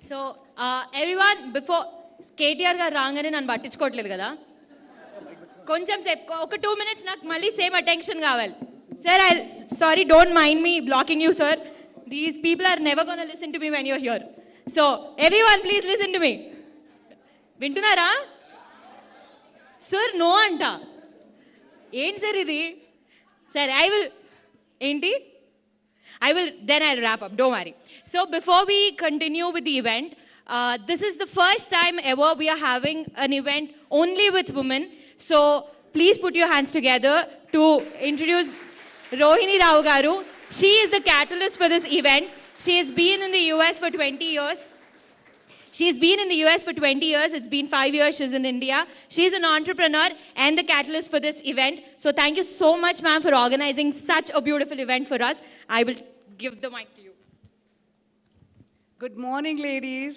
So everyone before KTR గారు రాగానే నన్ను పట్టించుకోవట్లేదు కదా, కొంచెం సేపు ఒక 2 minutes నాకు మళ్ళీ సేమ్ అటెన్షన్ కావాలి. Sir sorry, don't mind me blocking you sir. These people are never gonna listen to me when you're here. So everyone please listen to me. వింటున్నారా సార్? నో అంట. ఏంటి సార్ ఇది? సరే ఏంటి then I'll wrap up, don't worry. So before we continue with the event, this is the first time ever we are having an event only with women. So please put your hands together to introduce Rohini Rao Garu. She is the catalyst for this event. She has been in the US for 20 years. She's been in the US for 20 years. It's been 5 years she's in India. She's an entrepreneur and the catalyst for this event. So thank you so much, ma'am, for organizing such a beautiful event for us. I will give the mic to you. Good morning, ladies.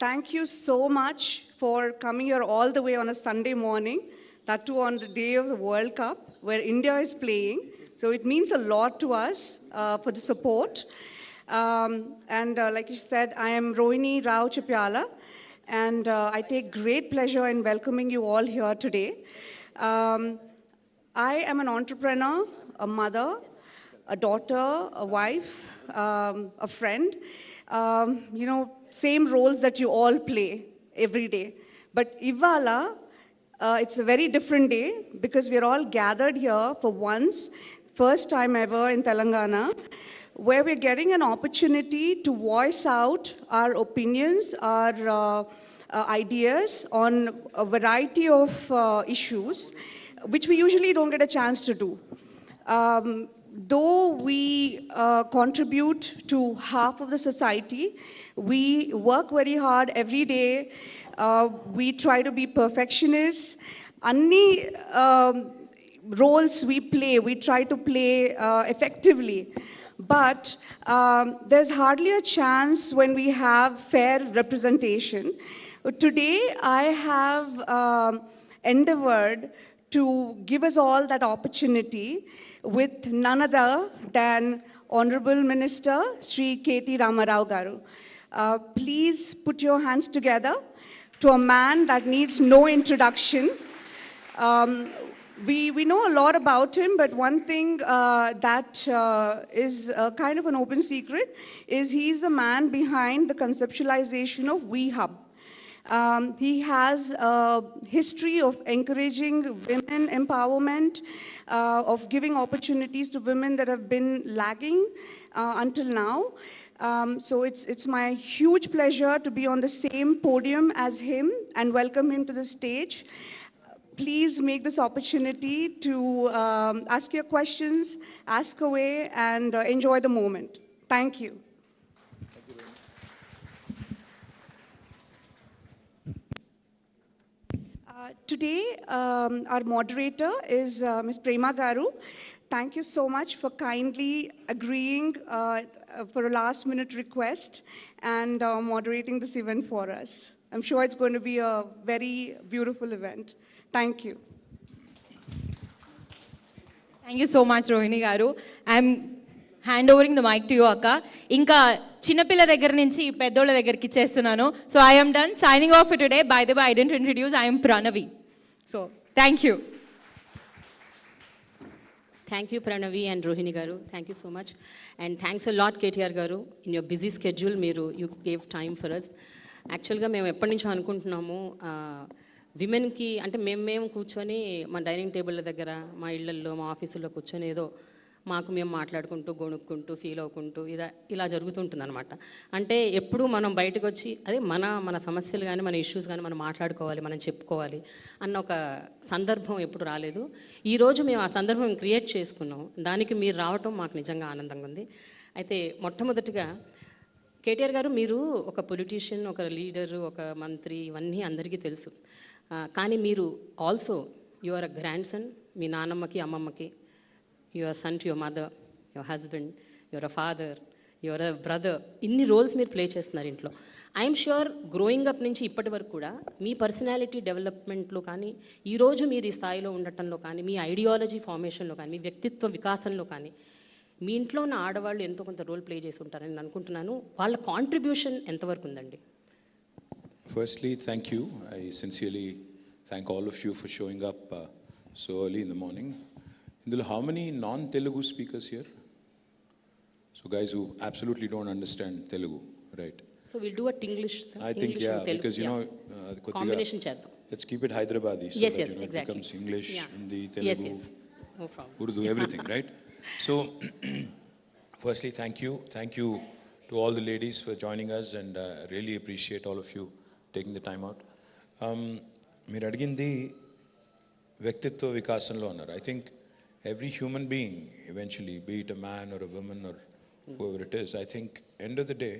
Thank you so much for coming here all the way on a Sunday morning, that too on the day of the World Cup, where India is playing. So it means a lot to us for the support. Like you said, I am Rohini Rao Chipyala, and I take great pleasure in welcoming you all here today. I am an entrepreneur, a mother, a daughter, a wife, a friend. Same roles that you all play every day. But Ivala, it's a very different day because we're all gathered here for once, first time ever in Telangana, where we're getting an opportunity to voice out our opinions, our ideas on a variety of issues, which we usually don't get a chance to do. Though we contribute to half of the society, we work very hard every day. We try to be perfectionists. Any roles we play, we try to play effectively. But there's hardly a chance when we have fair representation. Today, I have endeavored to give us all that opportunity with none other than Honorable Minister Sri KTR Garu. Please put your hands together to a man that needs no introduction. We know a lot about him, but one thing that is kind of an open secret is he's the man behind the conceptualization of WeHub. He has a history of encouraging women empowerment, of giving opportunities to women that have been lagging until now. So it's my huge pleasure to be on the same podium as him and welcome him to the stage. Please make this opportunity to ask your questions, ask away, and enjoy the moment. Thank you. Today, our moderator is Ms. Prema Garu. Thank you so much for kindly agreeing for a last-minute request and moderating this event for us. I'm sure it's going to be a very beautiful event. Thank you. Thank you so much, Rohini Garu. I'm handovering the mic to you, Akka. Inka చిన్నపిల్ల దగ్గర నుంచి పెద్దోళ్ళ దగ్గరికి ఇచ్చేస్తున్నాను. So I am done signing off for today. By the way, I didn't introduce, I am Pranavi. So thank you. Thank you, Pranavi and Rohini Garu. Thank you so much. And thanks a lot, KTR Garu. In your busy schedule, you gave time for us. యాక్చువల్గా మేము ఎప్పటి నుంచో అనుకుంటున్నాము విమెన్కి, అంటే మేము కూర్చొని మా dining టేబుల్ల దగ్గర, మా ఇళ్లల్లో, మా ఆఫీసుల్లో కూర్చొని ఏదో మాకు మేము మాట్లాడుకుంటూ, గొణుక్కుంటూ, ఫీల్ అవ్వుకుంటూ ఇలా జరుగుతుంటుంది అనమాట. అంటే ఎప్పుడు మనం బయటకు వచ్చి అదే మన సమస్యలు కానీ, మన ఇష్యూస్ కానీ మనం మాట్లాడుకోవాలి, మనం చెప్పుకోవాలి అన్న ఒక సందర్భం ఎప్పుడు రాలేదు. ఈరోజు మేము ఆ సందర్భం క్రియేట్ చేసుకున్నాం. దానికి మీరు రావటం మాకు నిజంగా ఆనందంగా ఉంది. అయితే మొట్టమొదటిగా కేటీఆర్ గారు, మీరు ఒక పొలిటీషియన్, ఒక లీడరు, ఒక మంత్రి, ఇవన్నీ అందరికీ తెలుసు. కానీ మీరు also you are a grandson. మీ నాన్నమ్మకి, అమ్మమ్మకి, you are son to your mother, your husband, your uh father, your uh brother. ఇన్ని రోల్స్ మీరు ప్లే చేస్తున్నారు ఇంట్లో. ఐఎమ్ ష్యూర్ గ్రోయింగ్ అప్ నుంచి ఇప్పటి వరకు కూడా మీ పర్సనాలిటీ డెవలప్మెంట్లో కానీ, ఈరోజు మీరు ఈ స్థాయిలో ఉండటంలో కానీ, మీ ఐడియాలజీ ఫార్మేషన్లో కానీ, మీ వ్యక్తిత్వ వికాసంలో కానీ మీ ఇంట్లో ఉన్న ఆడవాళ్ళు ఎంతో కొంత రోల్ ప్లే చేసి ఉంటారని నేను అనుకుంటున్నాను. వాళ్ళ కాంట్రిబ్యూషన్ ఎంతవరకు ఉందండి? Firstly, thank you. I sincerely thank all of you for showing up so early in the morning. Indul, how many non-Telugu speakers here? So guys who absolutely don't understand Telugu, right? So will do at English. I think, yeah, because you know, combination చేద్దాం. let's keep it Hyderabadi so Yes, that yes, you know, it exactly. becomes English, Yeah. Hindi, Yes, Telugu, yes. No problem. Urdu, everything, right? So, firstly, thank you. Thank you to all the ladies for joining us, and really appreciate all of you taking the time out. మీరు అడిగింది వ్యక్తిత్వ వికాసంలో అన్నారు. I think every human being eventually, be it a man or a woman or whoever it is, I think end of the day,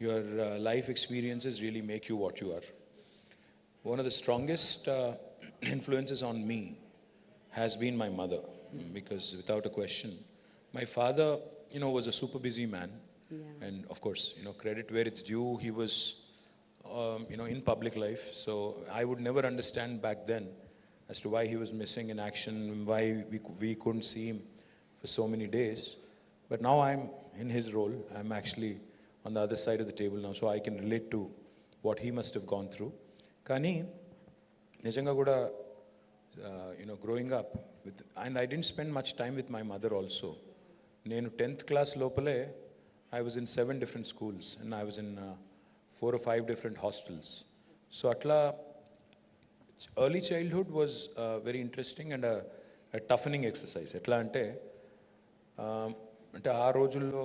your life experiences really make you what you are. One of the strongest influences on me has been my mother, because without a question, my father, you know, was a super busy man. Yeah. And of course, you know, credit where it's due, he was, you know, in public life. So I would never understand back then as to why he was missing in action, why we couldn't see him for so many days. But now I'm in his role. I'm actually on the other side of the table now, so I can relate to what he must have gone through. Kani, నిజంగా కూడా, you know, growing up with, and I didn't spend much time with my mother also. నేను 10th class లోపలే I was in 7 different schools, and I was in 4 or 5 different hostels. So atla early childhood was very interesting and a toughening exercise. ఎట్లా అంటే ఆ రోజుల్లో,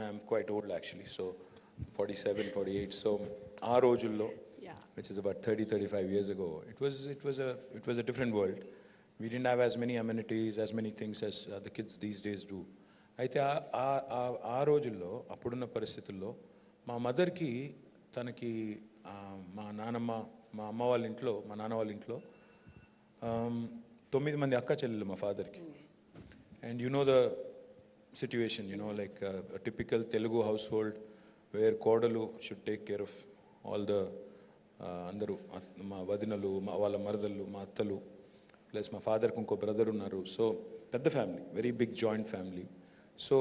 I'm quite old actually, so 47, 48. So ఆ రోజుల్లో, which is about 30-35 years ago, it was a different world. We didn't have as many amenities, as many things as the kids these days do. అయితే ఆ రోజుల్లో, అప్పుడున్న పరిస్థితుల్లో మా మదర్కి, తనకి మా నాన్నమ్మ, మా అమ్మ వాళ్ళ ఇంట్లో, మా నాన్న వాళ్ళ ఇంట్లో 9 మంది అక్క చెల్లెలు మా ఫాదర్కి. And you know the situation, you know, like a typical Telugu household where కోడలు should take care of all the అందరూ, మా వదినలు, మా వాళ్ళ మరదళ్ళు, మా అత్తలు, ప్లస్ మా ఫాదర్కి ఇంకో బ్రదర్ ఉన్నారు. సో పెద్ద family, very big joint family. So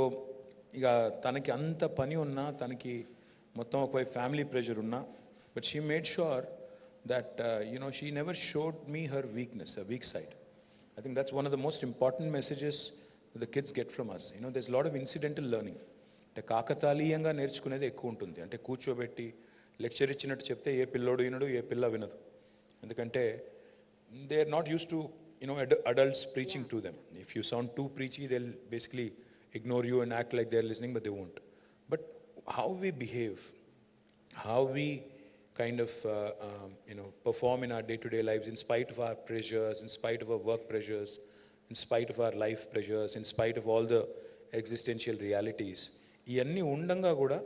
ఇక తనకి అంత పని ఉన్నా, తనకి మొత్తం ఒకవైపు ఫ్యామిలీ ప్రెషర్ ఉన్నా, but she made sure that you know, she never showed me her weakness, her weak side. I think that's one of the most important messages that the kids get from us. You know, there's a lot of incidental learning. అంటే కాకతాళీయంగా నేర్చుకునేది ఎక్కువ ఉంటుంది. అంటే కూర్చోబెట్టి lecture ఇచ్చినట్టు చెప్తే ఏ పిల్లోడు వినడు, ఏ పిల్ల వినదు. ఎందుకంటే they are not use to, you know, adults preaching to them. If you sound too preachy, they'll basically ignore you and act like they're listening, but they won't. But how we behave, how we kind of you know, perform in our day-to-day lives in spite of our pressures, in spite of our work pressures, in spite of our life pressures, in spite of all the existential realities, iyanni undanga kuda,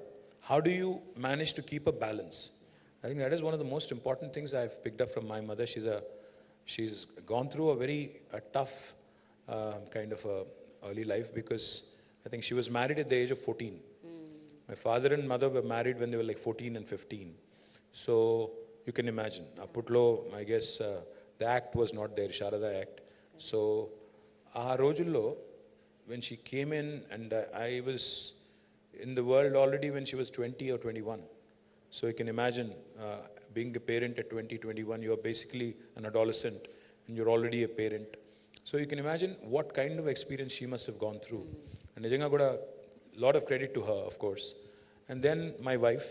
how do you manage to keep a balance? I think that is one of the most important things I've picked up from my mother. She's gone through a very tough kind of a early life, because I think she was married at the age of 14. My father and mother were married when they were like 14 and 15. So you can imagine, aputlo, I guess the act was not there, Sharada Act. So ఆ రోజుల్లో, when she came in, and I was in the world already when she was 20 or 21. So you can imagine being a parent at 20, 21, you're basically an adolescent and you're already a parent. So you can imagine what kind of experience she must have gone through. And nijanga kuda, lot of credit to her, of course. And then my wife,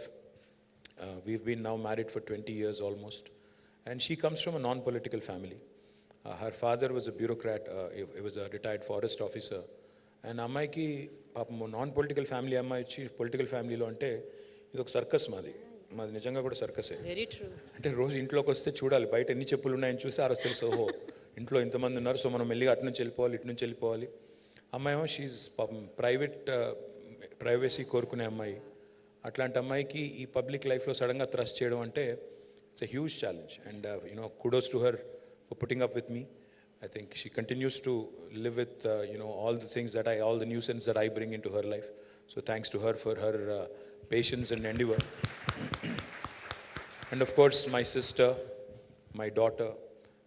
we've been now married for 20 years almost, and she comes from a non-political family. Her father was a bureaucrat, he was a retired forest officer. And అమ్మాయికి పాపం non-political family అమ్మాయి వచ్చి political ఫ్యామిలీలో అంటే ఇది ఒక circus. మాది నిజంగా కూడా సర్కసే. Very true. అంటే రోజు ఇంట్లోకి వస్తే చూడాలి, బయట ఎన్ని చెప్పులు ఉన్నాయని చూస్తే ఆ రోజు తెలుసు, ఓహో ఇంట్లో ఇంతమంది ఉన్నారు, సో మనం మెల్లిగా అటు నుంచి వెళ్ళిపోవాలి, ఇటు నుంచి వెళ్ళిపోవాలి. అమ్మాయి ఏమో షీజ్ పాపం ప్రైవసీ కోరుకునే అమ్మాయి. అట్లాంటి అమ్మాయికి ఈ పబ్లిక్ లైఫ్లో సడన్గా థ్రస్ట్ చేయడం అంటే it's a huge challenge. And you know, kudos to her for putting up with me. I think she continues to live with you know, all the things that all the nuisance that I bring into her life. So thanks to her for her patience and endeavor. And of course my sister, my daughter,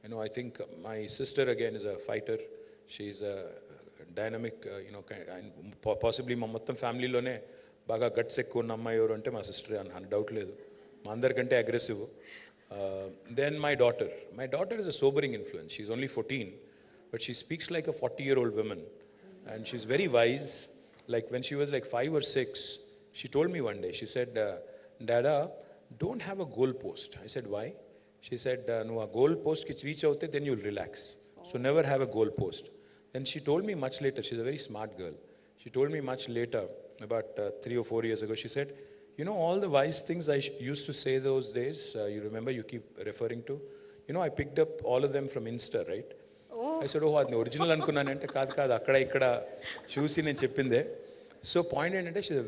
you know, I think my sister again is a fighter. She's a dynamic possibly మా మొత్తం ఫ్యామిలీలోనే బాగా guts ఎక్కువ ఉన్న అమ్మాయి ఎవరు అంటే మా sister అని డౌట్ లేదు. మా అందరికంటే aggressive. Then my daughter is a sobering influence. She's only 14, but she speaks like a 40-year-old woman, and she's very wise. Like when she was like 5 or 6, she told me one day, she said, Dada, don't have a goal post. I said, why? She said, no, a goal post ki reach out, then you'll relax. So never have a goal post. Then she told me much later, she's a very smart girl. She told me much later, about 3 or 4 years ago, she said, you know, all the wise things I used to say those days, you remember, you keep referring to, you know, I picked up all of them from Insta, right? I said, oh, అది original అనుకున్నానంటే కాదు అక్కడ ఇక్కడ చూసి నేను చెప్పిందే. So point ఏంటంటే షీ's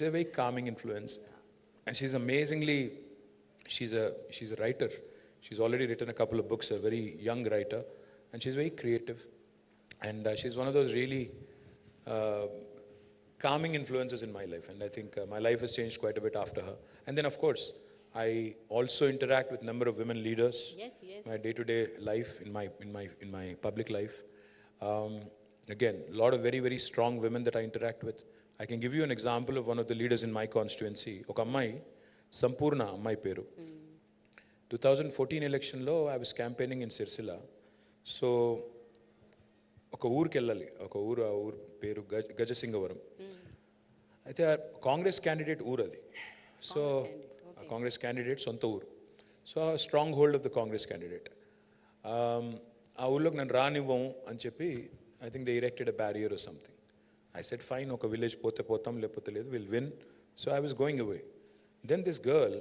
a very calming influence, and she's amazingly, she's a writer. She's already written a couple of books, a very young writer, and she's very creative, and she's one of those really calming influences in my life, and I think my life has changed quite a bit after her. And then of course I also interact with number of women leaders. Yes. My day-to-day life, in my public life. Again, a lot of very strong women that I interact with. I can give you an example of one of the leaders in my constituency. Oka ammayi Sampurna ammayi peru. 2014 election lo I was campaigning in Sirsila. So ఒక ఊరికి వెళ్ళాలి, ఒక ఊరు, ఆ ఊరు పేరు గజసింగవరం. అయితే Congress candidate ఊరు అది. సో ఆ కాంగ్రెస్ క్యాండిడేట్ సొంత ఊరు. So strong hold of the Congress candidate. ఆ ఊళ్ళోకి నన్ను రానివ్వం అని చెప్పి I think they erected a barrier or something. I said fine, ఒక విలేజ్ పోతే పోతాం, లేకపోతే లేదు, will win. So I was going away. Then this girl,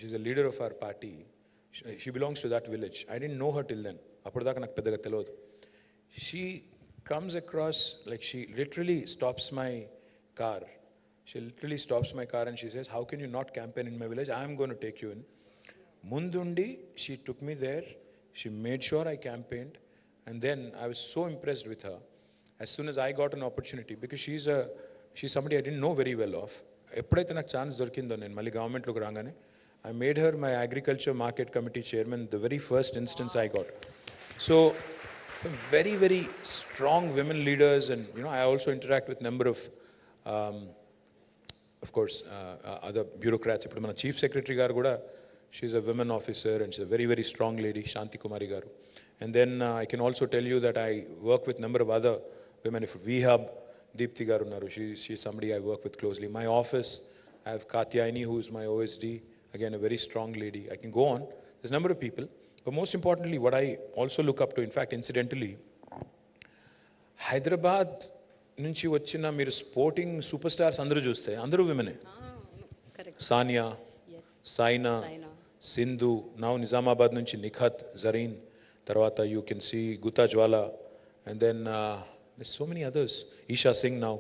she's a leader of our party, she belongs to that village. I didn't know her till then. అప్పటిదాకా నాకు పెద్దగా తెలియదు. She comes across, like she literally stops my car. She literally stops my car and she says, how can you not campaign in my village? I am going to take you in. Mundundi, she took me there. She made sure I campaigned. And then I was so impressed with her. As soon as I got an opportunity, because she's somebody I didn't know very well of. ఎప్పుడైతే నాకు chance దొరికిందో నేను మళ్ళీ గవర్నమెంట్లోకి రాగానే, I made her my agriculture market committee chairman, the very first instance I got. So very strong women leaders, and you know, I also interact with number of course other bureaucrats. Ippudu mana chief secretary garu kuda, she's a women officer and she's a very strong lady, Shanti Kumari garu. And then I can also tell you that I work with number of other women. If we have Deepthi garu unnaru, she's somebody I work with closely. My office, I have Katyayani, who is my OSD, again a very strong lady. I can go on, there's a number of people. But most importantly, what I also look up to, in fact, incidentally, Hyderabad నుంచి వచ్చిన మీరు sporting super stars అందరూ చూస్తే అందరూ విమెనే. Sania, Saina, Sindhu, now Nizamabad నుంచి నిఖత్, జరీన్, తర్వాత you can see Gutta Jwala, and then so many others, Esha Singh now,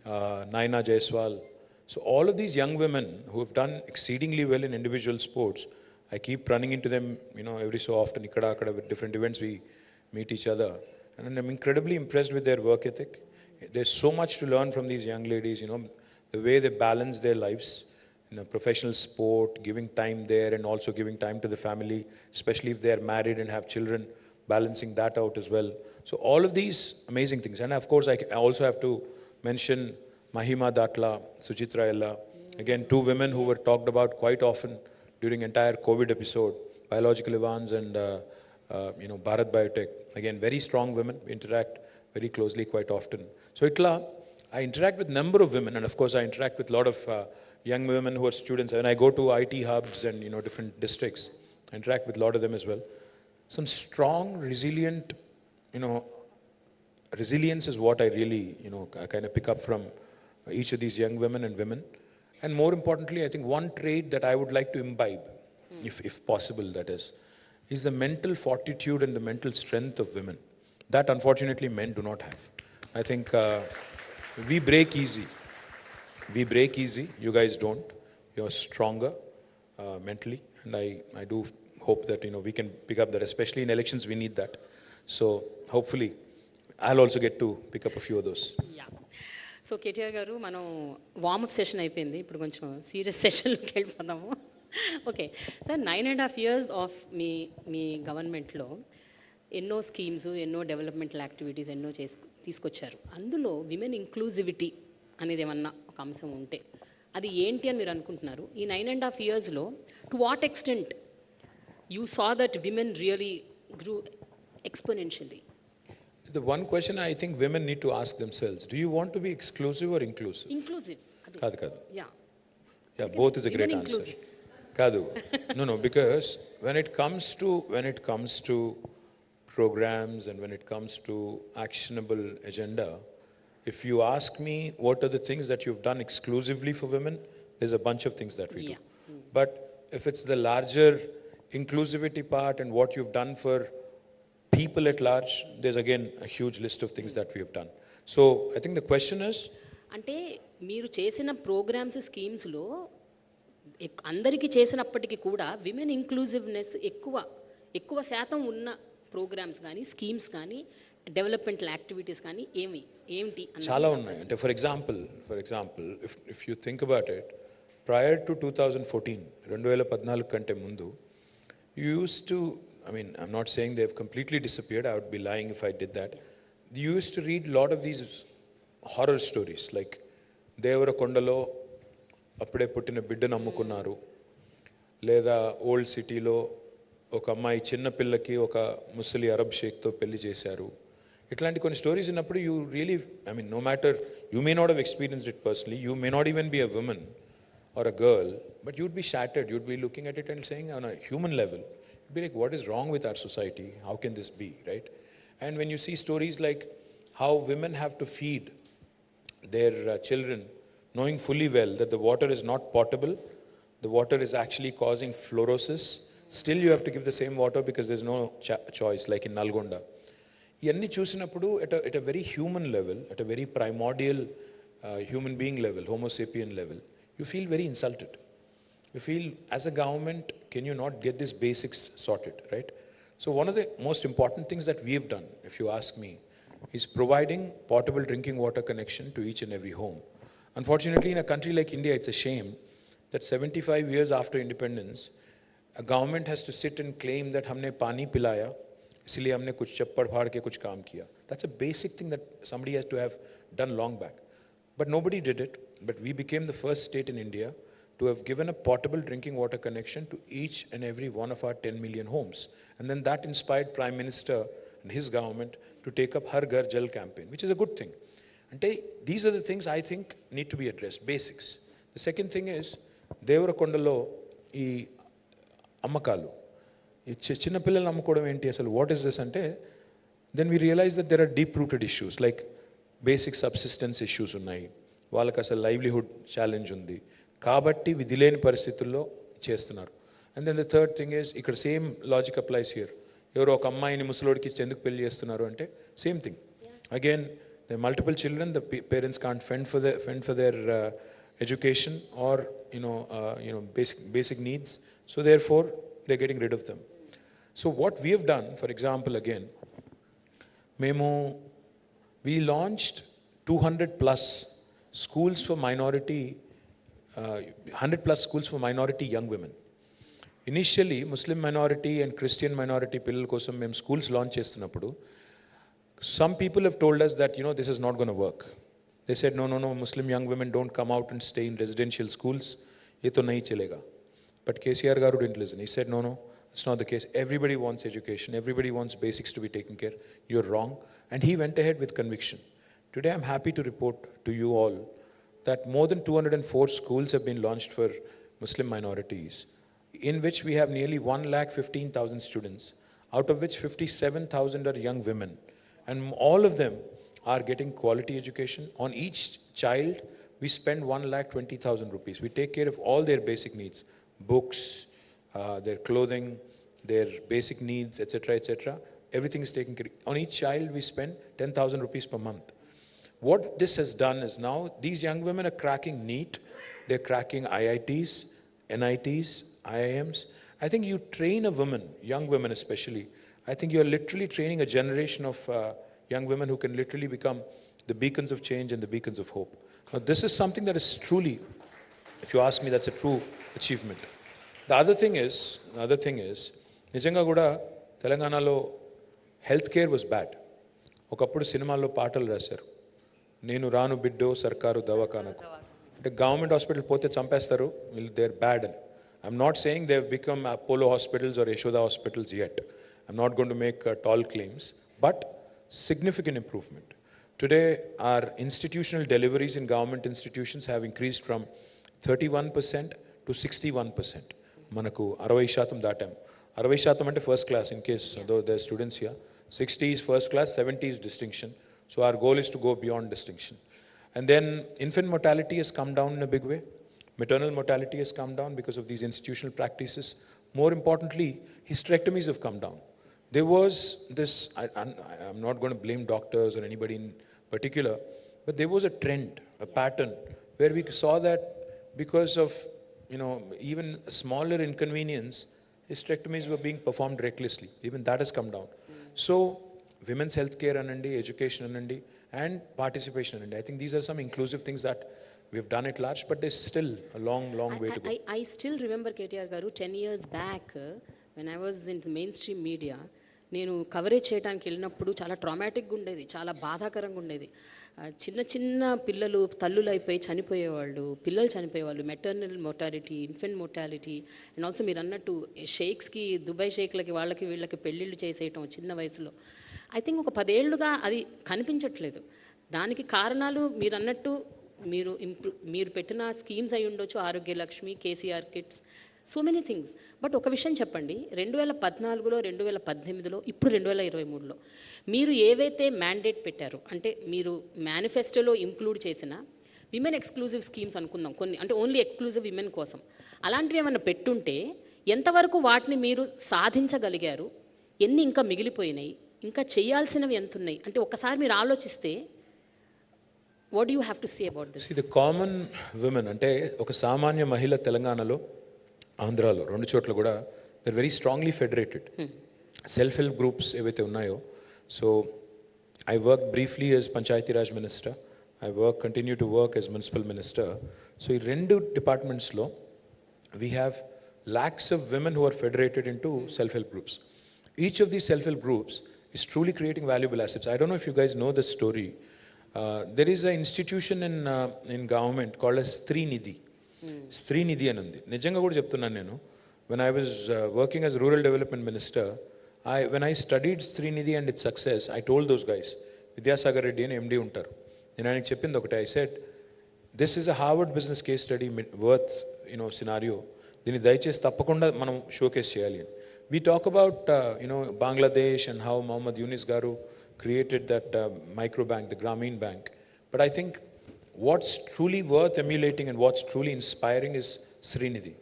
Naina Jaiswal. So all of these young women who have done exceedingly well in individual sports, I keep running into them, you know, every so often. Ikkada akkada with different events we meet each other, and I'm incredibly impressed with their work ethic. There's so much to learn from these young ladies, you know, the way they balance their lives in a professional sport, giving time there and also giving time to the family, especially if they are married and have children, balancing that out as well. So all of these amazing things. And of course I also have to mention Mahima Datla, Suchitra Ella, again two women who were talked about quite often during entire COVID episode, Biological Evans and you know, Bharat Biotech. Again, very strong women, we interact very closely quite often. So itla, I interact with number of women, and of course I interact with a lot of young women who are students. When I go to IT hubs and, you know, different districts, I interact with a lot of them as well. Some strong, resilient, you know, resilience is what I really, you know, I kind of pick up from each of these young women and women. And more importantly, I think one trait that I would like to imbibe, if possible, that is the mental fortitude and the mental strength of women. That unfortunately men do not have. I think we break easy. You guys don't. You're stronger mentally, and I do hope that, you know, we can pick up that. Especially in elections, we need that. So hopefully, I'll also get to pick up a few of those. Yeah. So KTR గారు, మనం warm up session అయిపోయింది, ఇప్పుడు కొంచెం serious సెషన్లోకి వెళ్ళిపోదాము. Okay sir, 9.5 years of మీ గవర్నమెంట్లో ఎన్నో schemes, ఎన్నో developmental activities ఎన్నో తీసుకొచ్చారు. అందులో విమెన్ ఇంక్లూజివిటీ అనేది ఏమన్నా ఒక అంశం ఉంటే అది ఏంటి అని మీరు అనుకుంటున్నారు? ఈ 9.5 yearsలో to what extent you saw that women really grew exponentially? The one question I think women need to ask themselves, do you want to be exclusive or inclusive? Inclusive. Kaadu. Yeah. Yeah, both is a great Women answer. inclusive. Kadu. No, because when it comes to programs and when it comes to actionable agenda, if you ask me what are the things that you've done exclusively for women, there's a bunch of things that we do. But if it's the larger inclusivity part and what you've done for people at large, there's again a huge list of things that we have done. So I think the question is, అంటే మీరు చేసిన programmes, స్కీమ్స్లో అందరికీ చేసినప్పటికీ కూడా women inclusiveness ఎక్కువ శాతం ఉన్న programmes కానీ, స్కీమ్స్ కానీ, డెవలప్మెంటల్ యాక్టివిటీస్ కానీ ఏమిటి? చాలా ఉన్నాయి. అంటే for example if you think about it, prior to 2014, 2014 కంటే ముందు, you used to, I mean, I'm not saying they've completely disappeared, I would be lying if I did that. You used to read a lot of these horror stories, like దేవరకొండలో అప్పుడే పుట్టిన బిడ్డను అమ్ముకున్నారు, లేదా old సిటీలో ఒక అమ్మాయి చిన్న పిల్లకి ఒక ముసలి అరబ్ షేక్తో పెళ్లి చేశారు. ఇట్లాంటి కొన్ని స్టోరీస్ ఉన్నప్పుడు you really, I mean, no matter, you may not have experienced it personally, you may not even be a women or a girl, but you'd be shattered. You'd be looking at it and saying, on a human level, you'd be like, what is wrong with our society? How can this be, right? And when you see stories like how women have to feed their children, knowing fully well that the water is not potable, the water is actually causing fluorosis, still you have to give the same water because there's no choice, like in Nalgonda. ఇవన్నీ చూసినప్పుడు at a very human level, at a very primordial human being level, homo sapien level, you feel very insulted. You feel, as a government, can you not get these basics sorted, right? So one of the most important things that we've done, if you ask me, is providing potable drinking water connection to each and every home. Unfortunately, in a country like India, it's a shame that 75 years after independence, a government has to sit and claim that humne pani pilaya, isliye humne kuch chappad phad ke kuch kaam kiya. That's a basic thing that somebody has to have done long back. But nobody did it. But we became the first state in India to have given a portable drinking water connection to each and every one of our 10 million homes. And then that inspired Prime Minister and his government to take up Har Ghar Jal campaign, which is a good thing. And these are the things I think need to be addressed, basics. The second thing is, Devarakondalo, ee ammakalu. Ee chinna pillal ammukodam enti asalu, what is this ante? Then we realize that there are deep-rooted issues, like basic subsistence issues ఉన్నాయి, వాళ్ళకి అసలు livelihood challenge ఉంది కాబట్టి విధి లేని పరిస్థితుల్లో చేస్తున్నారు. And then the third thing is, ఇక్కడ సేమ్ లాజిక్ అప్లైస్ హియర్. ఎవరో ఒక అమ్మాయిని ముసలోడికి ఇచ్చి ఎందుకు పెళ్లి చేస్తున్నారు అంటే same thing. Again the multiple children, the parents can't fend for their education or basic needs, so therefore they're getting rid of them. So what we have done, for example, again, we launched 200 plus schools for minority, 100 plus schools for minority young women. Initially, Muslim minority and Christian minority pillal kosam mem schools launch chestunappudu, some people have told us that, this is not going to work. They said, no, Muslim young women don't come out and stay in residential schools. Ye to nahi chalega. But KCR garu didn't listen. He said, no, it's not the case. Everybody wants education. Everybody wants basics to be taken care. You're wrong. And he went ahead with conviction. Today, I'm happy to report to you all that more than 204 schools have been launched for Muslim minorities, in which we have nearly 1,15,000 students, out of which 57,000 are young women. And all of them are getting quality education. On each child, we spend 1,20,000 rupees. We take care of all their basic needs, books, their clothing, their basic needs, etc. Everything is taken care of. On each child, we spend 10,000 rupees per month. What this has done is now these young women are cracking NEET, they're cracking IITs, NITs, IIMs. I think you train a woman, young women especially, I think you're literally training a generation of young women who can literally become the beacons of change and the beacons of hope. Now this is something that is truly, if you ask me, that's a true achievement. The other thing is, Nijanga Guda, Telanganalo, health care was bad. ఒకప్పుడు సినిమాల్లో పాటలు రాశారు, నేను రాను బిడ్డో సర్కారు దవాఖానకు, అంటే government hospital పోతే చంపేస్తారు, వీళ్ళు దే ఆర్ బ్యాడ్ అని. I'm not saying they have become Apollo hospitals or Yashoda hospitals yet. I'm not going to make tall claims, but significant improvement. Today, our institutional deliveries in government institutions have increased from 31% to 61%. Manaku 60% దాటాం. 60% అంటే first class, in case though there are students here. 60 is first class, 70 is distinction. So our goal is to go beyond distinction. And then infant mortality has come down in a big way. Maternal mortality has come down because of these institutional practices. More importantly, hysterectomies have come down. There was this, I'm not going to blame doctors or anybody in particular, but there was a trend, a pattern, where we saw that because of, even a smaller inconvenience, hysterectomies were being performed recklessly. Even that has come down. So, women's health care anandi, education anandi, and participation anandi. I think these are some inclusive things that we've done at large, but there's still a long way to go. I still remember KTR garu 10 years back when I was in the mainstream media, నేను coverage చేయడానికి వెళ్ళినప్పుడు చాలా ట్రామాటిక్గా ఉండేది, చాలా బాధాకరంగా ఉండేది. చిన్న చిన్న పిల్లలు తల్లులు అయిపోయి చనిపోయేవాళ్ళు, పిల్లలు చనిపోయేవాళ్ళు, maternal mortality, infant mortality, and also మీరు అన్నట్టు షేక్స్కి, దుబాయ్ షేక్లకి వాళ్ళకి వీళ్ళకి పెళ్ళిళ్ళు చేసేయటం చిన్న వయసులో. ఐ థింక్ ఒక 10 ఏళ్ళుగా అది కనిపించట్లేదు. దానికి కారణాలు మీరు అన్నట్టు మీరు పెట్టిన స్కీమ్స్ అయి ఉండొచ్చు, Arogya Lakshmi, KCR kits, so many things. But ఒక విషయం చెప్పండి, 2014లో, 2018లో, ఇప్పుడు 2023లో మీరు ఏవైతే మ్యాండేట్ పెట్టారో, అంటే మీరు మేనిఫెస్టోలో ఇంక్లూడ్ చేసిన విమెన్ ఎక్స్క్లూజివ్ స్కీమ్స్ అనుకుందాం కొన్ని, అంటే ఓన్లీ ఎక్స్క్లూజివ్ విమెన్ కోసం, అలాంటివి ఏమైనా పెట్టుంటే ఎంతవరకు వాటిని మీరు సాధించగలిగారు, ఎన్ని ఇంకా మిగిలిపోయినాయి, ఇంకా చేయాల్సినవి ఎంత ఉన్నాయి, అంటే ఒక్కసారి మీరు ఆలోచిస్తే what you have to say about this? The common women అంటే ఒక సామాన్య మహిళ తెలంగాణలో, ఆంధ్రాలో, రెండు చోట్ల కూడా they are very strongly federated. Self help groups ఏవైతే ఉన్నాయో, so I work briefly as Panchayati Raj minister, I continue to work as municipal minister. So ఈ రెండు డిపార్ట్మెంట్స్లో we have lakhs of women who are federated into self-help groups. Each of these self-help groups is truly creating valuable assets. I don't know if you guys know this story. There is an institution in government called as Stri Nidhi. Stri Nidhi anundi. Nijanga kuda cheptunnan nenu. When I was working as rural development minister, when I studied Stri Nidhi and its success, I told those guys, Vidyasagar Reddy and MD untaru. Nenu ayaniki cheppindi okate, I said, this is a Harvard business case study worth, scenario. దీన్ని దయచేసి తప్పకుండా మనం showcase చేయాలి. We talk about Bangladesh and how Muhammad Yunus garu created that micro bank, the Grameen Bank. But I think what's truly worth emulating and what's truly inspiring is Srinidhi.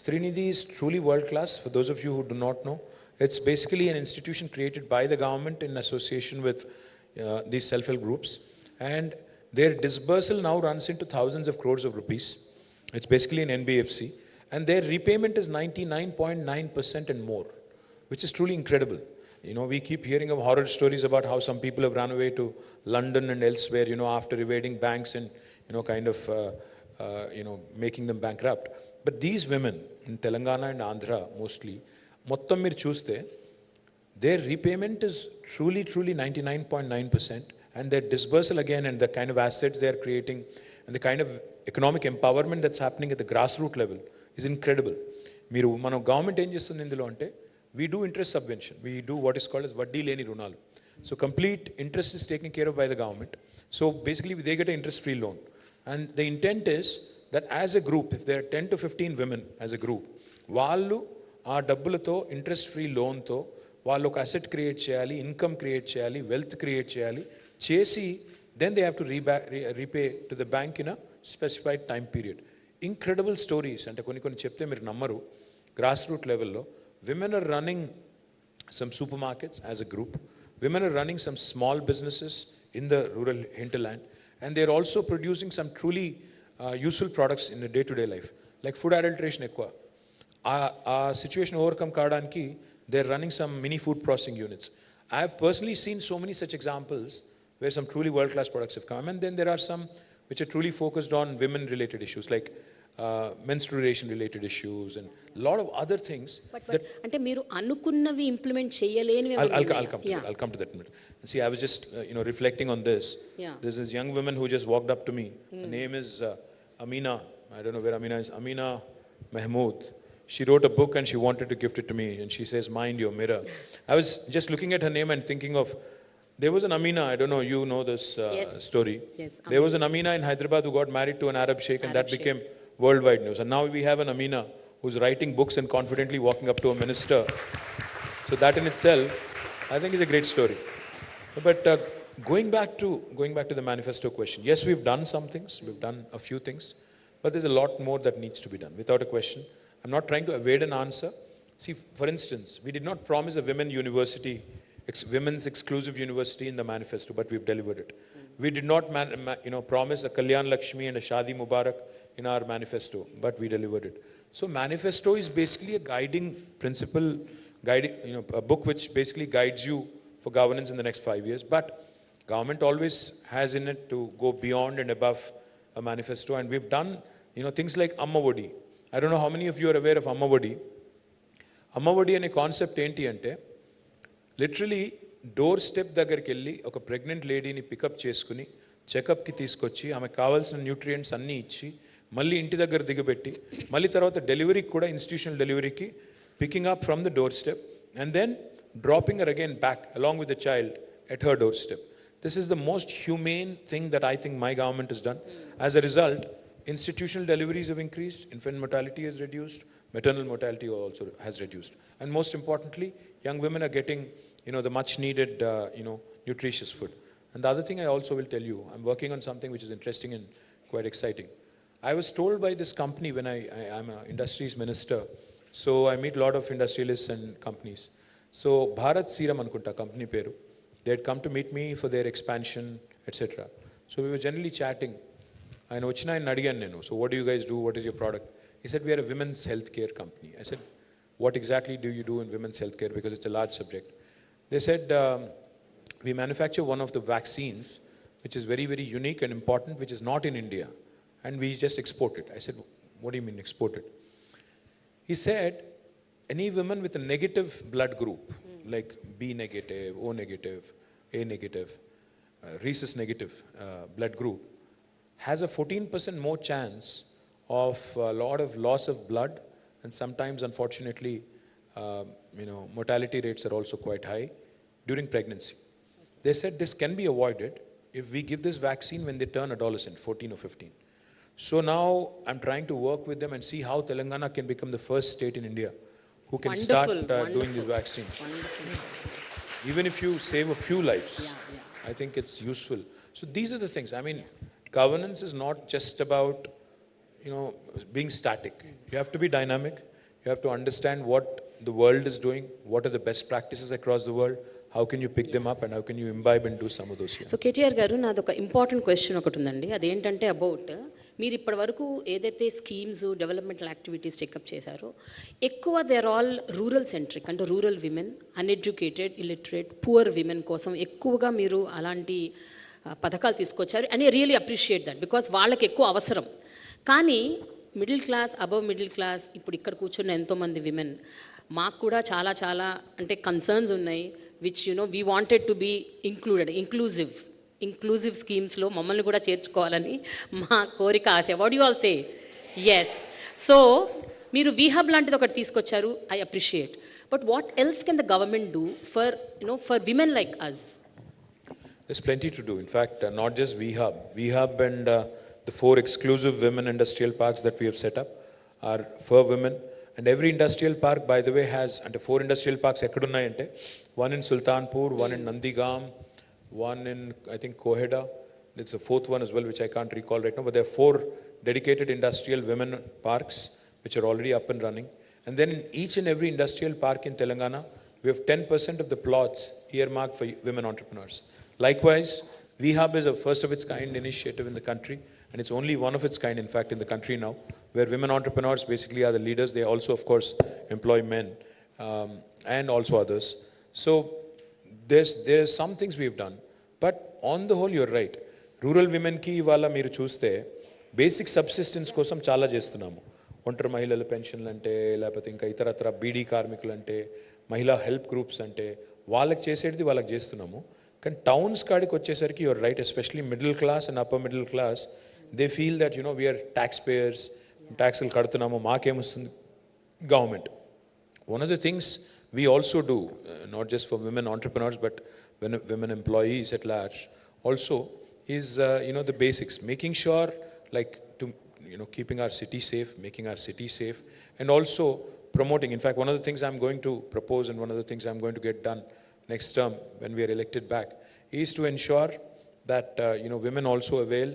Srinidhi is truly world class. For those of you who do not know, it's basically an institution created by the government in association with these self-help groups, and their disbursal now runs into thousands of crores of rupees. It's basically an NBFC, and their repayment is 99.9% and more, which is truly incredible. We keep hearing of horror stories about how some people have run away to London and elsewhere, after evading banks and, kind of, making them bankrupt. But these women in Telangana and Andhra mostly, mottam meer chuste, their repayment is truly 99.9%, and their disbursal again and the kind of assets they are creating and the kind of economic empowerment that's happening at the grassroots level is incredible. Mano government em chestundi indulo ante, we do interest subvention, we do what is called as vaddi leni runalu. So complete interest is taken care of by the government. So basically they get an interest free loan, and the intent is that as a group, if there are 10 to 15 women as a group, వాళ్ళు ఆ డబ్బులతో interest free లోన్తో వాళ్ళు ఒక asset create చేయాలి, income create చేయాలి, wealth create చేయాలి, చేసి then they have to repay to the bank in a specified time period. Incredible stories. And కొన్ని చెప్తే మీరు నమ్మరు. Grassroots level lo women are running some supermarkets as a group, women are running some small businesses in the rural hinterland, and they're also producing some truly useful products in the day-to-day life, like food adulteration ekwa situation overcome kadaniki they're running some mini food processing units. I have personally seen so many such examples where some truly world-class products have come. And then there are some which are truly focused on women-related issues, like menstruation related issues, and a lot of other things. But అంటే మీరు అనుకున్నవి implement చేయలేనివి I'll come to that in a minute. See, I was just reflecting on this. Yeah. There's this young woman who just walked up to me. Her name is Amina. I don't know where Amina is. Amina Mahmood. She wrote a book and she wanted to gift it to me. And she says, "Mind your mirror." I was just looking at her name and thinking of, there was an Amina. I don't know. You know this Yes. story. Yes, There was an Amina in Hyderabad who got married to an Arab sheikh, and Arab that sheikh. became worldwide news. And now we have an Amina who's writing books and confidently walking up to a minister. So that in itself, I think, is a great story. But going back to the manifesto question, yes, we've done some things. We've done a few things, but there's a lot more that needs to be done. Without a question, I'm not trying to evade an answer. See, for instance, we did not promise a women's exclusive university in the manifesto, but we've delivered it. We did not promise a Kalyan Lakshmi and a Shadi Mubarak in our manifesto, but we delivered it. So manifesto is basically a guiding principle, a book which basically guides you for governance in the next 5 years. But government always has in it to go beyond and above a manifesto, and we've done things like Amma Vadi. I don't know how many of you are aware of Amma Vadi. Amma Vadi ane concept enti ante, literally door step దగ్గరికి వెళ్ళి ఒక pregnant లేడీని pickup చేసుకుని చెకప్కి తీసుకొచ్చి ఆమెకు కావాల్సిన nutrients అన్నీ ఇచ్చి మళ్ళీ ఇంటి దగ్గర దిగబెట్టి మళ్ళీ తర్వాత డెలివరీకి కూడా ఇన్స్టిట్యూషనల్ డెలివరీకి picking up from the door step and then dropping her again back along with the child at her door step. This is the most humane thing that I think my government has done. As a result, institutional deliveries have increased, infant mortality has reduced, maternal mortality also has reduced. And most importantly, young women are getting the much needed, nutritious food. And the other thing I also will tell you, I'm working on something which is interesting and quite exciting. I was told by this company when I'm an industries minister, so I meet a lot of industrialists and companies. So Bharat Serum Anukunta company peru, they had come to meet me for their expansion, etc. So we were generally chatting. I వచ్చిన ఆయన అడిగాను నేను, so what do you guys do, what is your product? He said, we are a women's healthcare company. I said, what exactly do you do in women's healthcare, because it's a large subject. They said, we manufacture one of the vaccines which is very, very unique and important, which is not in India, and we just export it. I said, what do you mean export it? He said, any woman with a negative blood group, like B negative, O negative, A negative, rhesus negative blood group, has a 14% more chance of a lot of loss of blood, and sometimes, unfortunately, mortality rates are also quite high during pregnancy. They said this can be avoided if we give this vaccine when they turn adolescent, 14 or 15. So now I'm trying to work with them and see how Telangana can become the first state in India who can start doing this vaccine. Even if you save a few lives, I think it's useful. So these are the things. I mean, governance is not just about being static. You have to be dynamic. You have to understand what the world is doing, what are the best practices across the world, how can you pick them up, and how can you imbibe and do some of those here. So KTR గారు, నాది ఒక important question ఒకటి ఉందండి. అదేంటంటే about మీరు ఇప్పటి వరకు ఏదైతే స్కీమ్స్ డెవలప్మెంటల్ యాక్టివిటీస్ చెకప్ చేశారో ఎక్కువ they are all rural centric, అంటే rural women, uneducated, illiterate, poor women కోసం ఎక్కువగా మీరు అలాంటి పథకాలు తీసుకొచ్చారు. And I really appreciate that, because వాళ్ళకి ఎక్కువ అవసరం. కానీ middle class, above middle class, ఇప్పుడు ఇక్కడ కూర్చున్న ఎంతోమంది విమెన్, మాకు కూడా చాలా చాలా అంటే కన్సర్న్స్ ఉన్నాయి, which we wanted to be inclusive స్కీమ్స్లో మమ్మల్ని కూడా చేర్చుకోవాలని మా కోరిక, ఆశ. What you all say? Yes. So మీరు వీహబ్ లాంటిది ఒకటి తీసుకొచ్చారు, I appreciate. But what else can the government do for women like us? There's plenty to do. In fact, not just VHub and the 4 exclusive women industrial parks that we have set up are for women. And every industrial park, by the way, has, and 4 industrial parks ekkadunnayante, one in Sultanpur, one in Nandigam, one in, I think, Koheda. There's a 4th one as well, which I can't recall right now. But there are 4 dedicated industrial women parks, which are already up and running. And then in each and every industrial park in Telangana, we have 10% of the plots earmarked for women entrepreneurs. Likewise, VHub is a first of its kind initiative in the country, and it's only one of its kind, in fact, in the country now, where women entrepreneurs basically are the leaders. They also, of course, employ men and also others. So there's some things we've done, but on the whole, you're right. Rural women ki wala మీరు చూస్తే basic subsistence కోసం చాలా చేస్తున్నాము. ఒంటరి మహిళల పెన్షన్లు అంటే, లేకపోతే ఇంకా ఇతరత్ర బీడీ కార్మికులు అంటే, మహిళా హెల్ప్ గ్రూప్స్ అంటే, వాళ్ళకి చేసేది వాళ్ళకి చేస్తున్నాము. కానీ టౌన్స్ కాడికి వచ్చేసరికి you're right, especially middle class and upper middle class, they feel that we are tax payers, ట్యాక్స్లు కడుతున్నాము, మాకేమొస్తుంది government. One of the things we also do, not just for women entrepreneurs, but women employees at large, also is the basics, making sure like to keeping our city safe, making our city safe, and also promoting. In fact, one of the things I'm going to propose, and one of the things I'm going to get done next term when we are elected back, is to ensure that women also avail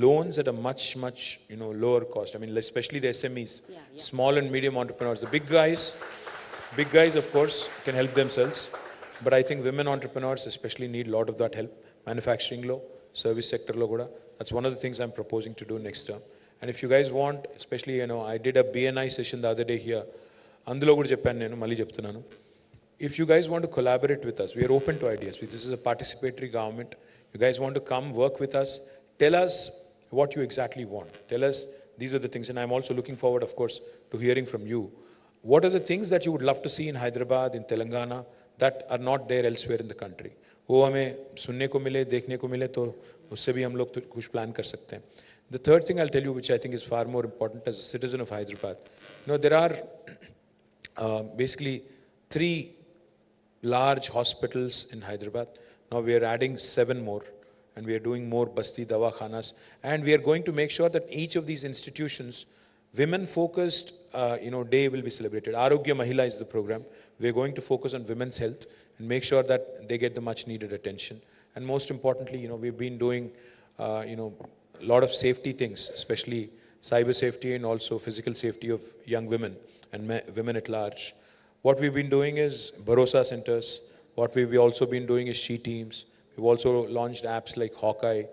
loans at a much lower cost. I mean, especially the SMEs, small and medium entrepreneurs. The big guys of course can help themselves, but I think women entrepreneurs especially need a lot of that help. Manufacturing lo, service sector lo kuda, that's one of the things I'm proposing to do next term. And if you guys want, especially I did a BNI session the other day here, అందులో కూడా చెప్పాను, నేను మళ్ళీ చెప్తున్నాను, if you guys want to collaborate with us, we are open to ideas. This is a participatory government. You guys want to come work with us, tell us what you exactly want. Tell us these are the things, and I'm also looking forward, of course, to hearing from you. What are the things that you would love to see in Hyderabad, in Telangana, that are not there elsewhere in the country? वो हमें सुनने को मिले, देखने को मिले, तो उससे भी हम लोग तो कुछ प्लान कर सकते हैं. The third thing I'll tell you, which I think is far more important as a citizen of Hyderabad, there are basically 3 large hospitals in Hyderabad. Now we are adding 7 more, and we are doing more basti dawakhanas, and we are going to make sure that each of these institutions, women focused day will be celebrated. Arogya Mahila is the program. We are going to focus on women's health and make sure that they get the much needed attention. And most importantly, we've been doing a lot of safety things, especially cyber safety and also physical safety of young women and women at large. What we've been doing is Bharosa centers. What we've also been doing is she teams. We've also launched apps like Hawkeye.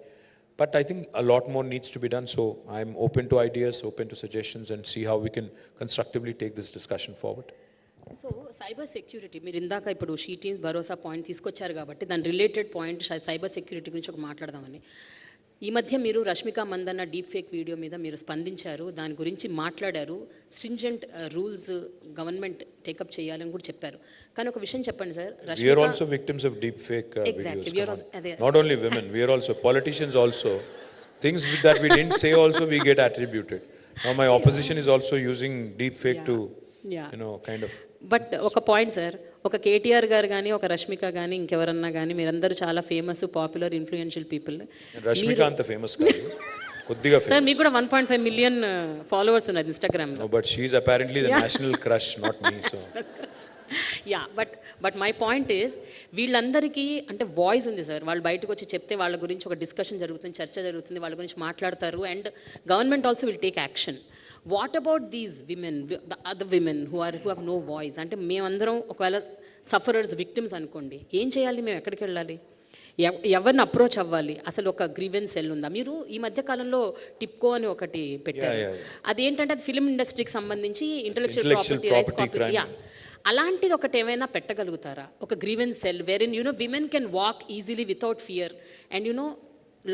But I think a lot more needs to be done. So I'm open to ideas, open to suggestions, and see how we can constructively take this discussion forward. So cyber security మీరు ఇందాక ఇప్పుడు she teams Bharosa point తీసుకొచ్చారు కాబట్టి దాని related point cyber security గురించి ఒక మాట్లాడదామని. ఈ మధ్య మీరు Rashmika Mandanna deep fake video మీద మీరు స్పందించారు, దాని గురించి మాట్లాడారు, స్ట్రింజెంట్ రూల్స్ గవర్నమెంట్ టేకప్ చేయాలని కూడా చెప్పారు. కానీ ఒక విషయం చెప్పండి sir, we are also victims of deep fake videos. Not only women, we are also politicians also. Things that we didn't say also we get attributed. Now my opposition is also using deep fake to kind of. But ఒక point sir, ఒక కేటీఆర్ గారు కానీ ఒక రష్మిక కానీ ఇంకెవరన్నా కానీ మీరందరూ చాలా famous popular influential people. Rashmika అంత ఫేమస్ కాదు, కొద్దిగా సార్ మీకు కూడా 1.5 మిలియన్ ఫాలోవర్స్ ఉన్నారు ఇన్స్టాగ్రామ్ లో. But she is apparently the national crush, not me. So yeah, but my point is వీళ్ళందరికీ అంటే వాయిస్ ఉంది సార్. వాళ్ళు బయటకు వచ్చి చెప్తే వాళ్ళ గురించి ఒక డిస్కషన్ జరుగుతుంది, చర్చ జరుగుతుంది, వాళ్ళ గురించి మాట్లాడతారు, and government also will take action. What about these women, the other women who have no voice? అంటే మేమందరం ఒకవేళ సఫరర్స్, విక్టిమ్స్ అనుకోండి, ఏం చేయాలి? మేము ఎక్కడికి వెళ్ళాలి? ఎవరిని అప్రోచ్ అవ్వాలి? అసలు ఒక గ్రీవెన్స్ సెల్ ఉందా? మీరు ఈ మధ్య కాలంలో టిప్కో అని ఒకటి పెట్టారు, అదేంటంటే అది ఫిల్మ్ ఇండస్ట్రీకి సంబంధించి ఇంటెలెక్చువల్ ప్రాపర్టీ రైట్స్ కాపీ. అలాంటిది ఒకటి ఏమైనా పెట్టగలుగుతారా? ఒక grievance cell where in women can walk easily without fear and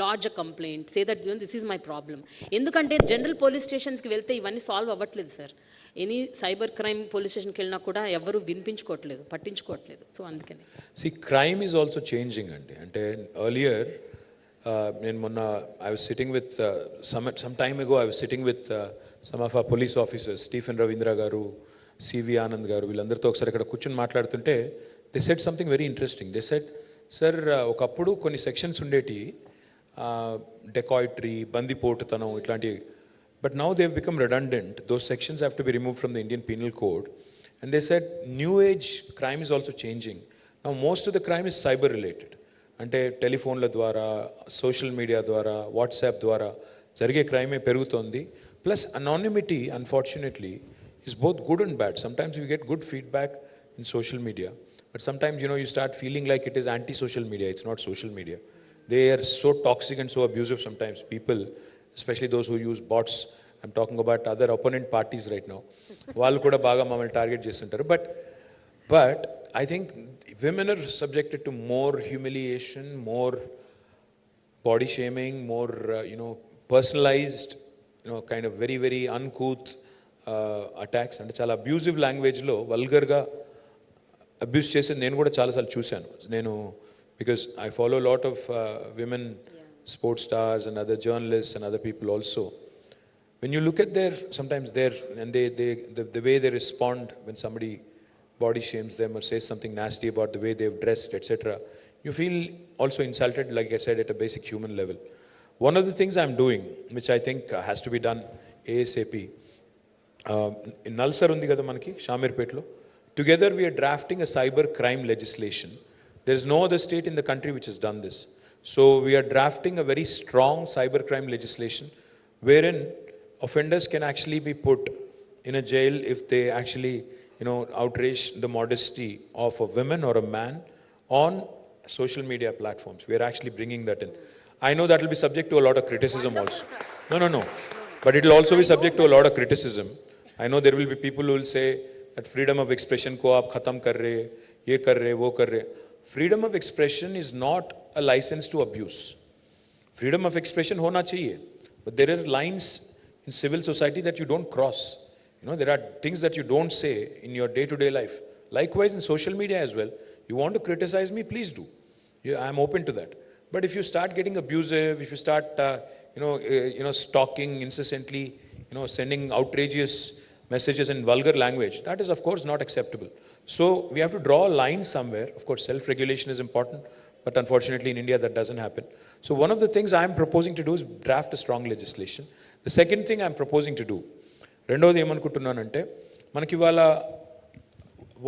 lodge a complaint, say that this is my problem. ఎందుకంటే జనరల్ పోలీస్ స్టేషన్స్కి వెళ్తే ఇవన్నీ సాల్వ్ అవ్వట్లేదు sir. Any cyber crime police స్టేషన్కి వెళ్ళినా కూడా ఎవరు వినిపించుకోవట్లేదు, పట్టించుకోవట్లేదు. సో అందుకని క్రైమ్ ఈజ్ ఆల్సో చేంజింగ్ అండి. అంటే ఎర్లియర్ నేను మొన్న I was sitting with some time ago I was sitting with some of our police officers, Stephen Ravindra గారు, సివి ఆనంద్ గారు, వీళ్ళందరితో ఒకసారి ఇక్కడ కూర్చొని మాట్లాడుతుంటే they said something very interesting. They said, sir ఒకప్పుడు కొన్ని సెక్షన్స్ ఉండేటి, డెకాయిటరీ, బందిపోటుతనం ఇట్లాంటివి, but now they've become redundant. Those sections have to be removed from the Indian Penal Code. And they said new age crime is also changing. Now most of the crime is cyber related. అంటే టెలిఫోన్ల ద్వారా, social media ద్వారా, WhatsApp ద్వారా జరిగే క్రైమే పెరుగుతోంది. Plus anonymity unfortunately is both good and bad. Sometimes we get good feedback in social media, but sometimes you start feeling like it is anti-social media. It's not social media. They are so toxic and so abusive sometimes. People, especially those who use bots, I'm talking about other opponent parties right now, వాళ్ళు కూడా బాగా మమ్మల్ని target చేస్తుంటారు. But I think women are subjected to more humiliation, more body shaming, more personalized, kind of very, very uncouth attacks అంటే చాలా abusive లాంగ్వేజ్లో వల్గర్గా abuse చేసేది నేను కూడా చాలాసార్లు చూశాను. నేను because I follow lot of women sports stars and other journalists and other people also. When you look at sometimes and the way they respond when somebody body shames them or says something nasty about the way they've dressed, etc., you feel also insulted, like I said, at a basic human level. One of the things I'm doing, which I think has to be done ASAP, in Nalsar undi kada manaki, Shamirpetlo, together we are drafting a cyber crime legislation. There is no other state in the country which has done this. So we are drafting a very strong cybercrime legislation wherein offenders can actually be put in a jail if they actually, outrage the modesty of a woman or a man on social media platforms. We are actually bringing that in. I know that will be subject to a lot of criticism also. No. But it will also be subject to a lot of criticism. I know there will be people who will say that freedom of expression ko aap khatam kar rahe, ye kar rahe, wo kar rahe. Freedom of expression is not a license to abuse. Freedom of expression hona chahiye, but there are lines in civil society that you don't cross. There are things that you don't say in your day-to-day life. Likewise in social media as well. You want to criticize me, please do. I'm open to that. But if you start getting abusive, if you start, stalking incessantly, sending outrageous messages in vulgar language, that is of course not acceptable. So we have to draw a line somewhere. Of course, self-regulation is important, but unfortunately in India that doesn't happen. So one of the things I'm proposing to do is draft a strong legislation. The second thing I'm proposing to do, రెండోది ఏమనుకుంటున్నానంటే మనకి ఇవాళ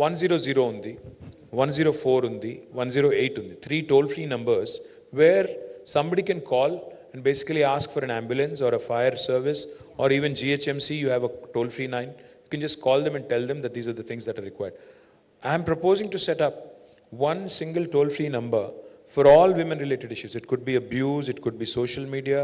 100 ఉంది, 104 ఉంది, 108 ఉంది, 3 toll-free numbers where somebody can call and basically ask for an ambulance or a fire service, or even GHMC, you have a toll-free line. You can just call them and tell them that these are the things that are required. I am proposing to set up one single toll-free number for all women-related issues. It could be abuse, it could be social media,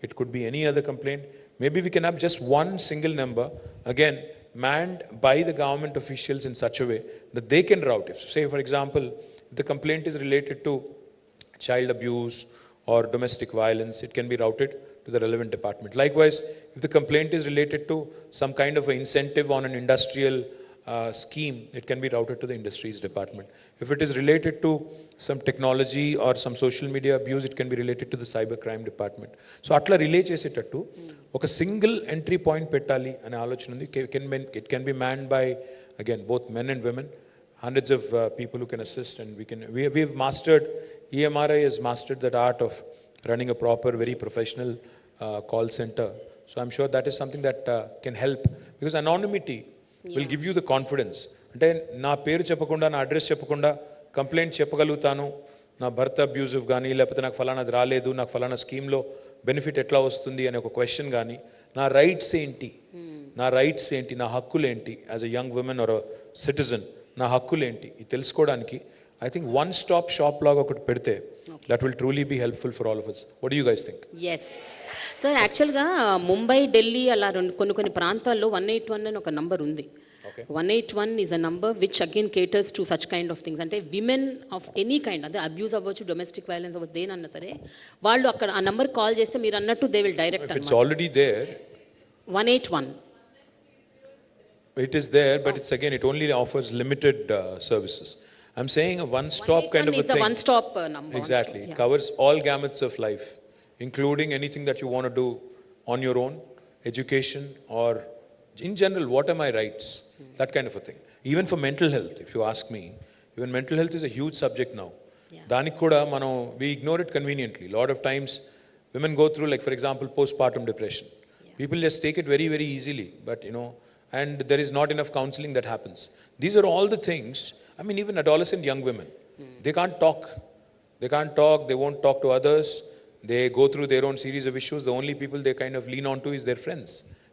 it could be any other complaint. Maybe we can have just one single number, again, manned by the government officials in such a way that they can route. If, say, for example, if the complaint is related to child abuse or domestic violence, it can be routed to the relevant department. Likewise, if the complaint is related to some kind of an incentive on an industrial scheme, it can be routed to the industries department. If it is related to some technology or some social media abuse, it can be related to the cyber crime department. So atla relay chesetattu oka single entry point pettali ane alochana undi. It can be manned by, again, both men and women, hundreds of people who can assist, and we have mastered, EMRI has mastered that art of running a proper, very professional call center. So I'm sure that is something that can help, because anonymity will give you the confidence. అంటే నా పేరు చెప్పకుండా, నా address చెప్పకుండా complaint చెప్పగలుగుతాను, నా భర్త abusive కానీ, లేకపోతే నాకు ఫలానాది రాలేదు, నాకు ఫలానా స్కీమ్లో బెనిఫిట్ ఎట్లా వస్తుంది అనే ఒక క్వశ్చన్ కానీ, నా రైట్స్ ఏంటి, నా హక్కులేంటి, as a young woman or a citizen నా హక్కులేంటి, ఇది తెలుసుకోవడానికి I think one stop shop లాగా ఒకటి పెడితే that will truly be helpful for all of us. What do you guys think? Yes sir, యాక్చువల్గా ముంబై, ఢిల్లీ అలా కొన్ని ప్రాంతాల్లో 181 అని ఒక నంబర్ ఉంది. 181 is a number which again caters to such kind of things. అంటే విమెన్ ఆఫ్ ఎనీ కైండ్, అదే abuse అవ్వచ్చు, డొమెస్టిక్ వైలెన్స్ అవ్వచ్చు, దేనన్నా సరే వాళ్ళు అక్కడ ఆ నంబర్ కాల్ చేస్తే మీరు అన్నట్టు they will direct. It's already there. 181. It is there, but it's again, it only offers limited services. I'm saying a one-stop kind of a thing. Is a one-stop number. Exactly. It covers all gamuts of life, including anything that you want to do on your own, education, or in general, what are my rights? That kind of a thing. Even for mental health, if you ask me, even mental health is a huge subject now. Danik kuda we ignore it conveniently. A lot of times, women go through, like for example, postpartum depression. People just take it very, very easily, but and there is not enough counseling that happens. These are all the things. I mean, even adolescent young women, they can't talk. They won't talk to others. They go through their own series of issues. The only people they kind of lean on to is their friends,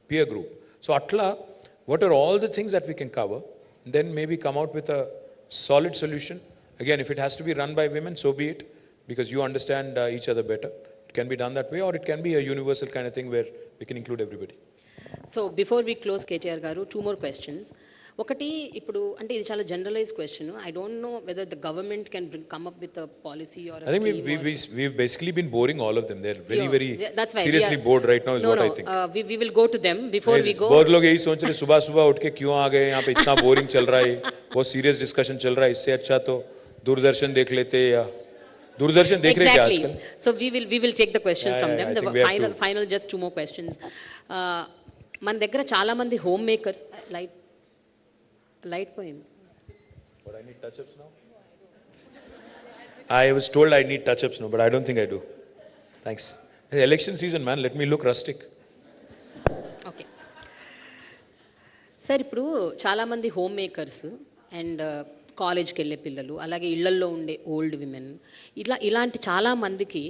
peer group. So atla, what are all the things that we can cover? Then maybe come out with a solid solution. Again, if it has to be run by women, so be it, because you understand each other better. It can be done that way, or it can be a universal kind of thing where we can include everybody. So before we close, KTR garu, 2 more questions. ఒకటి ఇప్పుడు అంటే ఇది చాలా generalize question. I don't know whether the government can come up with a policy or I think we've basically been boring all of them. They're very seriously bored right now is what I think. We will go to them before we go. बहुत लोग यही सोच रहे सुबह सुबह उठ के क्यों आ गए यहाँ पे, इतना बोरिंग चल रहा है, बहुत सीरियस डिस्कशन चल रहा है, इससे अच्छा तो दूरदर्शन देख लेते या दूरदर्शन देख रहे क्या आजकल. So we will take the question from them. I The think we have final just 2 more questions. మన దగ్గర చాలా మంది హోమ్ మేకర్స్ లైట్ పోయింది. But I need touch-ups now. I was told I need touch-ups now, but I don't think I do. Thanks. It's election season, man. Let me look rustic. Okay sir, ఇప్పుడు చాలామంది home makers and కాలేజ్కి వెళ్ళే పిల్లలు, అలాగే ఇళ్లల్లో ఉండే old women, ఇలాంటి చాలామందికి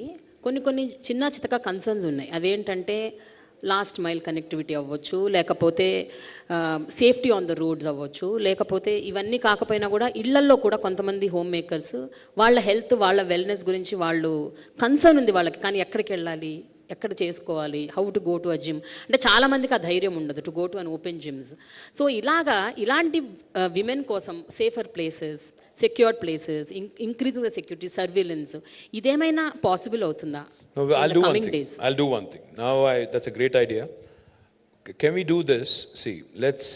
కొన్ని చిన్న చితక కన్సర్న్స్ ఉన్నాయి. అవేంటంటే లాస్ట్ మైల్ కనెక్టివిటీ అవ్వచ్చు, లేకపోతే సేఫ్టీ ఆన్ ద రోడ్స్ అవ్వచ్చు, లేకపోతే ఇవన్నీ కాకపోయినా కూడా ఇళ్లల్లో కూడా కొంతమంది హోమ్ మేకర్స్ వాళ్ళ హెల్త్, వాళ్ళ వెల్నెస్ గురించి వాళ్ళు కన్సర్న్ ఉంది వాళ్ళకి, కానీ ఎక్కడికి వెళ్ళాలి, ఎక్కడ చేసుకోవాలి, how to go to a gym, అంటే చాలామందికి ఆ ధైర్యం ఉండదు to go to an open gyms. So ఇలాంటి విమెన్ కోసం safer places, secured places, increasing the security, surveillance, ఇదేమైనా పాసిబుల్ అవుతుందా? No, I'll do one thing. I'll do one thing. Now, that's a great idea. Can we do this? See, let's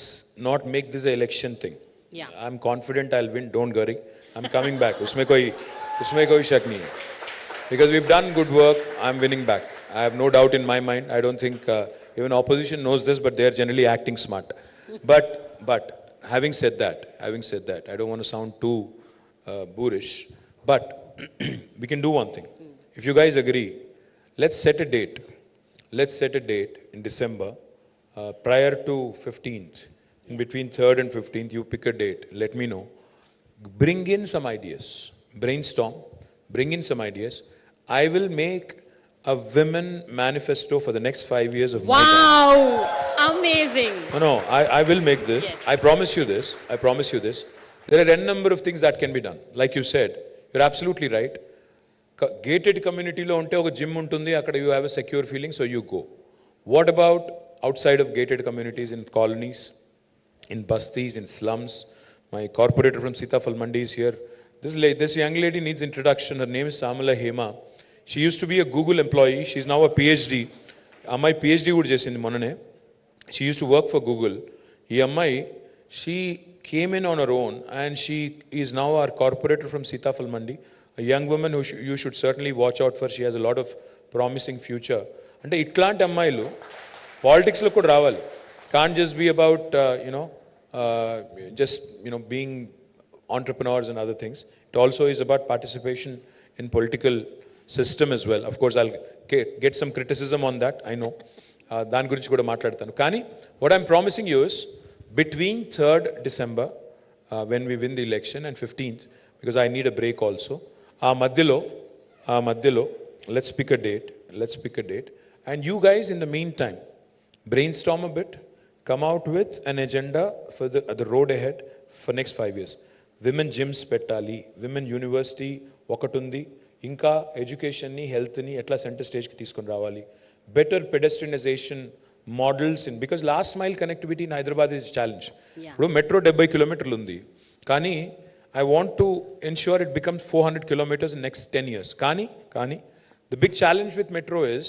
not make this an election thing. Yeah. I'm confident I'll win. Don't worry. I'm coming back. उसमें कोई शक नहीं है. Because we've done good work. I'm winning back. I have no doubt in my mind. I don't think even opposition knows this, but they are generally acting smart. But having said that, I don't want to sound too boorish. But we can do one thing. If you guys agree, let's set a date. Let's set a date in December, prior to 15th. In between 3rd and 15th, you pick a date. Let me know. Bring in some ideas. Brainstorm. Bring in some ideas. I will make a women manifesto for the next 5 years of my life. Wow! Amazing! No, I will make this. Yes. I promise you this. There are n number of things that can be done. Like you said, you're absolutely right. Gated community lo unte oka gym untundi, akkada you have a secure feeling, so you go. What about outside of gated communities, in colonies, in bastis, in slums? My corporator from Sitafal Mandi is here. This young lady needs introduction. Her name is Samala Hema. She used to be a Google employee. She's now a PhD. Ammai PhD would chesindi monane. She used to work for Google. Ee ammai, she came in on her own and she is now our corporator from Sitafal Mandi. A young woman who you should certainly watch out for. She has a lot of promising future. Ante itlanti ammayilu politics lo kuda ravali. Can't just be about being entrepreneurs and other things. It also is about participation in political system as well. Of course, I'll get some criticism on that. I know. దాని గురించి కూడా మాట్లాడతాను. కానీ what I'm promising you is between 3rd December, when we win the election, and 15th, because I need a break also. ఆ మధ్యలో let's pick a date, and you guys in the meantime brainstorm a bit, come out with an agenda for the road ahead for next 5 years. Women gyms పెట్టాలి, women university ఒకటి ఉంది, ఇంకా ఎడ్యుకేషన్ని, హెల్త్ని ఎట్లా centre స్టేజ్కి తీసుకొని రావాలి, better pedestrianisation models in, because last mile connectivity in Hyderabad is challenge. ఇప్పుడు మెట్రో 70 కిలోమీటర్లు ఉంది, కానీ I want to ensure it becomes 400 kilometers in next 10 years. Kani, the big challenge with metro is,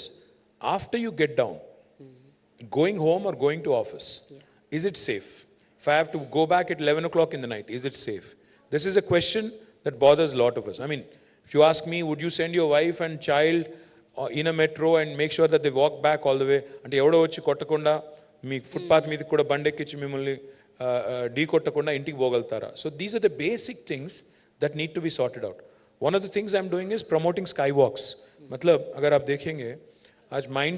after you get down, going home or going to office, is it safe? If I have to go back at 11 o'clock in the night, is it safe? This is a question that bothers a lot of us. I mean, if you ask me, would you send your wife and child in a metro and make sure that they walk back all the way? Ante evado vachi kottakonda మీ footpath మీదకి కూడా బండెక్కించి మిమ్మల్ని ఢీ కొట్టకుండా ఇంటికి పోగలుగుతారా? So these are the basic things that need to be sorted out. One of the things I'm doing is promoting sky walks. मतलब अगर आप देखेंगे आज माइंड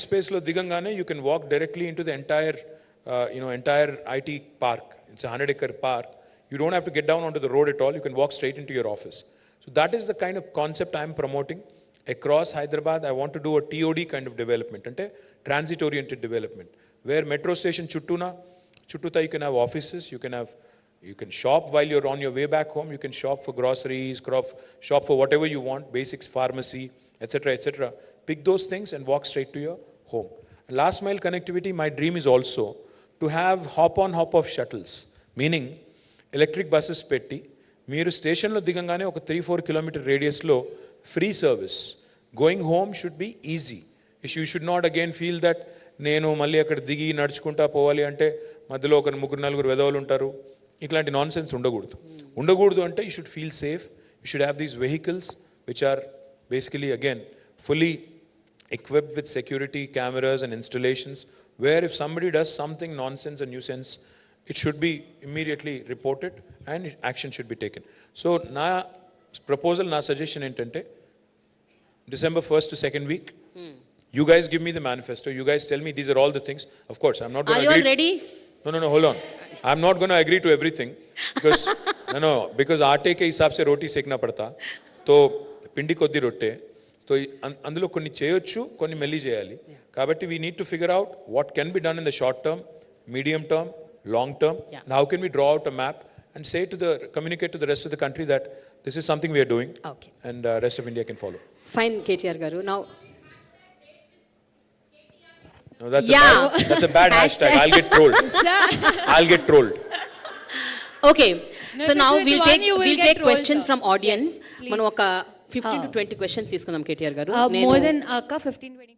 स्पेस लो दिगंगाने you can walk directly into the entire IT park. It's a 100-acre park. You don't have to get down onto the road at all. You can walk straight into your office. So that is the kind of concept I'm promoting across Hyderabad. I want to do a TOD kind of development, ante transit oriented development, where metro station chuttuta you can have offices, you can shop while you're on your way back home, you can shop for groceries, shop for whatever you want, basics, pharmacy, etc. Pick those things and walk straight to your home. Last mile connectivity, my dream is also to have hop off shuttles, meaning electric buses petti, మీరు స్టేషన్లో దిగంగానే ఒక 3-4 kilometre రేడియస్లో free service. Going home should be easy. You should not again feel that నేను మళ్ళీ అక్కడ దిగి నడుచుకుంటా పోవాలి అంటే మధ్యలో ఒక 3-4 వెధవలు ఉంటారు. ఇట్లాంటి నాన్ సెన్స్ ఉండకూడదు అంటే you should feel safe. You should have these vehicles which are basically again fully equipped with security cameras and installations, where if somebody does something nonsense and nuisance, it should be immediately reported and action should be taken. So na proposal, na suggestion entante, December 1st to 2nd week, you guys give me the manifesto, you guys tell me these are all the things. Of course I'm not going to Are you agree. all ready? No, hold on. I'm not going to agree to everything because because aate ke hisab se roti sekna padta. To పిండి కొద్ది రొట్టె. So అందులో కొన్ని చేయొచ్చు, కొన్ని మెల్లి చేయాలి. కాబట్టి we need to figure out what can be done in the short term, medium term, long term, and how can we draw out a map and say to the communicate to the rest of the country that this is something we're doing and rest of India can follow. Fine, KTR garu. Now No, that's a bad hashtag. I'll get trolled. Okay. No, So if now it's with one, you will we'll get take rolled questions up. from audience. Yes, please. మనం ఒక 15 to 20 questions తీసుకుందాం KTR garu. more than 15-20